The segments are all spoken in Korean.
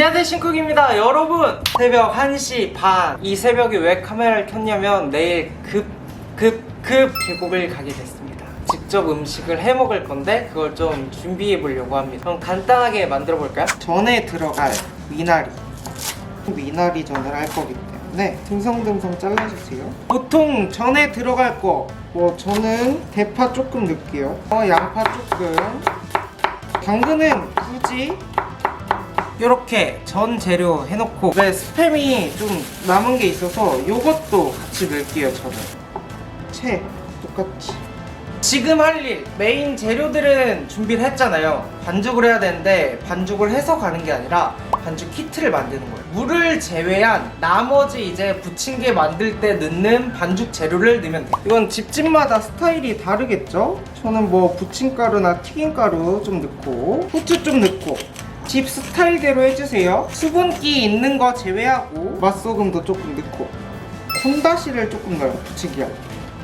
안녕하세요, 신쿡입니다. 여러분, 새벽 1시 반. 이 새벽에 왜 카메라를 켰냐면 내일 급 계곡을 가게 됐습니다. 직접 음식을 해 먹을 건데 그걸 좀 준비해 보려고 합니다. 그럼 간단하게 만들어 볼까요? 전에 들어갈 미나리전을 할 거기 때문에 듬성듬성 잘라주세요. 보통 전에 들어갈 거 저는 대파 조금 넣을게요. 양파 조금, 당근은 굳이 이렇게 전 재료 해놓고 왜 스팸이 좀 남은 게 있어서 이것도 같이 넣을게요. 저는 채 똑같이. 지금 할 일, 메인 재료들은 준비를 했잖아요. 반죽을 해야 되는데 반죽을 해서 가는 게 아니라 반죽 키트를 만드는 거예요. 물을 제외한 나머지 이제 부침개 만들 때 넣는 반죽 재료를 넣으면 돼요. 이건 집집마다 스타일이 다르겠죠? 저는 부침가루나 튀김가루 좀 넣고 후추 좀 넣고 집 스타일대로 해주세요. 수분기 있는 거 제외하고 맛소금도 조금 넣고 콩다시를 조금 넣어요. 부침개에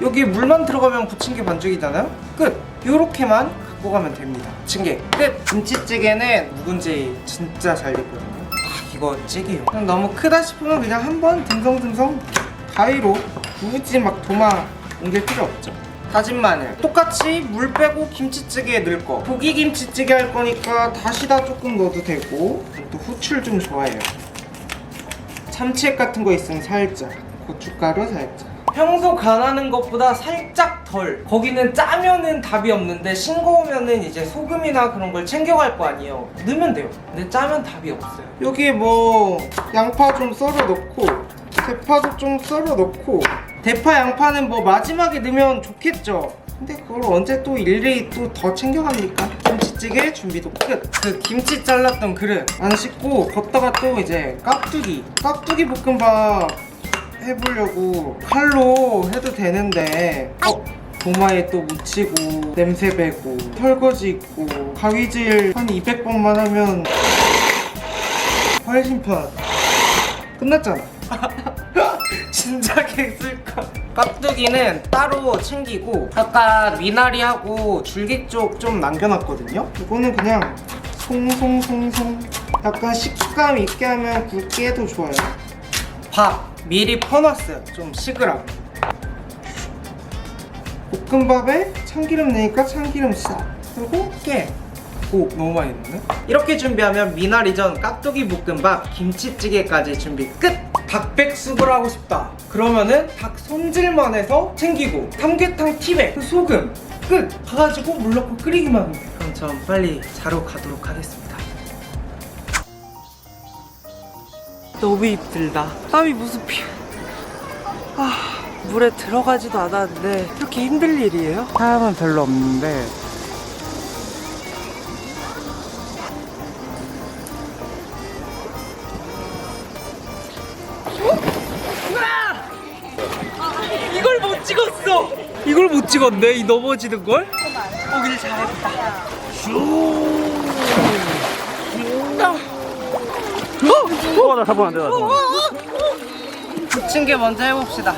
여기 물만 들어가면 부침개 반죽이잖아요. 끝! 요렇게만 갖고 가면 됩니다. 부침개 끝! 김치찌개는 묵은지 진짜 잘 됐거든요. 이거 찌개요. 그냥 너무 크다 싶으면 그냥 한번 듬성듬성 가위로 굳이 막 도마 옮길 필요 없죠. 다진 마늘 똑같이 물 빼고 김치찌개에 넣을 거. 고기 김치찌개 할 거니까 다시다 조금 넣어도 되고, 또 후추를 좀 좋아해요. 참치액 같은 거 있으면 살짝, 고춧가루 살짝. 평소 간하는 것보다 살짝 덜. 거기는 짜면은 답이 없는데 싱거우면은 이제 소금이나 그런 걸 챙겨갈 거 아니에요. 넣으면 돼요. 근데 짜면 답이 없어요. 여기에 양파 좀 썰어 넣고 대파도 좀 썰어 넣고. 대파 양파는 마지막에 넣으면 좋겠죠. 근데 그걸 언제 또 일일이 또 더 챙겨갑니까? 김치찌개 준비도 끝. 그 김치 잘랐던 그릇 안 씻고 걷다가 또 이제 깍두기 볶음밥 해보려고 칼로 해도 되는데 도마에 또 묻히고 냄새 배고 설거지 있고 가위질 한 200번만 하면 훨씬 편. 끝났잖아. 진짜 개쓸까. 깍두기는 따로 챙기고 아까 미나리하고 줄기 쪽 좀 남겨놨거든요. 이거는 그냥 송송송송 약간 식감 있게 하면 굵게 해도 좋아요. 밥 미리 퍼놨어요. 좀 식으라고. 볶음밥에 참기름 넣으니까 참기름 싹. 그리고 깨. 오, 너무 많이 넣네. 이렇게 준비하면 미나리전, 깍두기 볶음밥, 김치찌개까지 준비 끝! 닭백숙을 하고 싶다. 그러면은 닭 손질만 해서 챙기고 삼계탕 티백, 소금 끝! 가가지고 물 넣고 끓이기만 하면 돼요. 그럼 전 빨리 자러 가도록 하겠습니다. 너무 힘들다. 땀이 무슨 피... 물에 들어가지도 않았는데 이렇게 힘들 일이에요? 사람은 별로 없는데 이걸 못 찍었네. 이 넘어지는 걸? 오길 잘했다. 나 잡으면 안 돼. 부침개 먼저 해봅시다.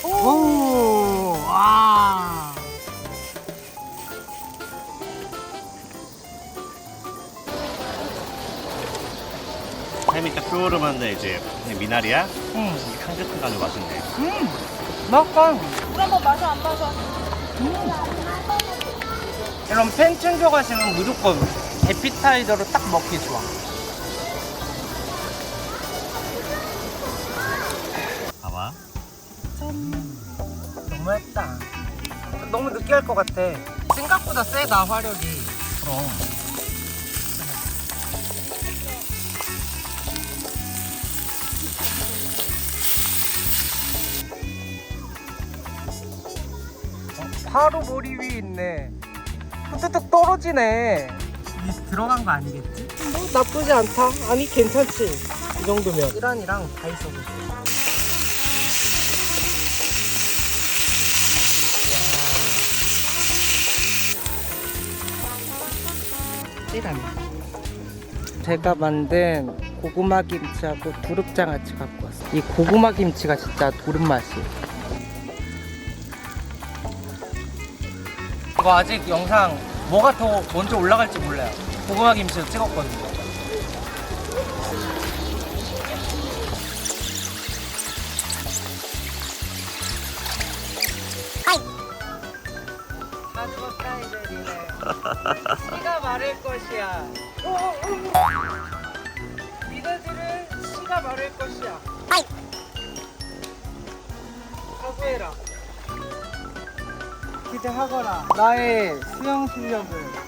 오, 와. 햄이 딱 끓으면데 이제 미나리야? 향긋해가지고 맛있네. 맛있다. 물 한번 마셔 안 마셔? 이런 팬 챙겨가시면 무조건 에피타이저로 딱 먹기 좋아. 봐봐. 너무 했다. 너무 느끼할 것 같아. 생각보다 세다, 화력이. 그럼. 바로 머리 위에 있네. 뚝뚝 떨어지네. 이 들어간 거 아니겠지? 나쁘지 않다. 아니 괜찮지. 이 정도면. 계란이랑 다 있어서. 계란. 제가 만든 고구마 김치하고 두릅장아찌 갖고 왔어요. 이 고구마 김치가 진짜 도름 맛이에요. 이거 아직 영상 뭐가 더 먼저 올라갈지 몰라요. 고구마 김치도 찍었거든요. 다 죽었다 이들이네. 씨가 마를 것이야. 니네들은 씨가 마를 것이야. 각오해라. 기대하거라. 나의 수영 실력을.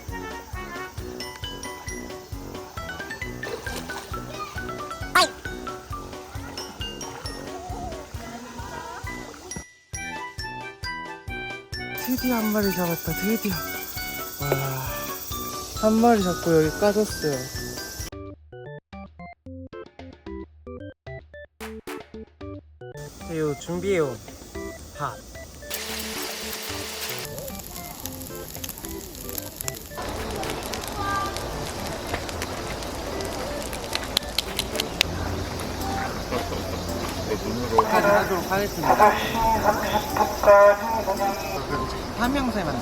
드디어 한 마리 잡았다. 드디어. 와, 한 마리 잡고 여기 까졌어요. 이거 준비해요. 밥. 하도록 하겠습니다. 한명세만.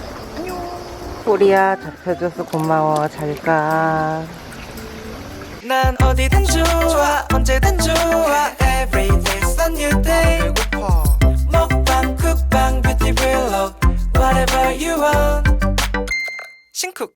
꼬리야 잡혀줘서 고마워. 잘가. 난 어디든 좋아 언제든 좋아 Every day's a new day 먹방 쿡방 뷰티 블록 Whatever you want 신쿡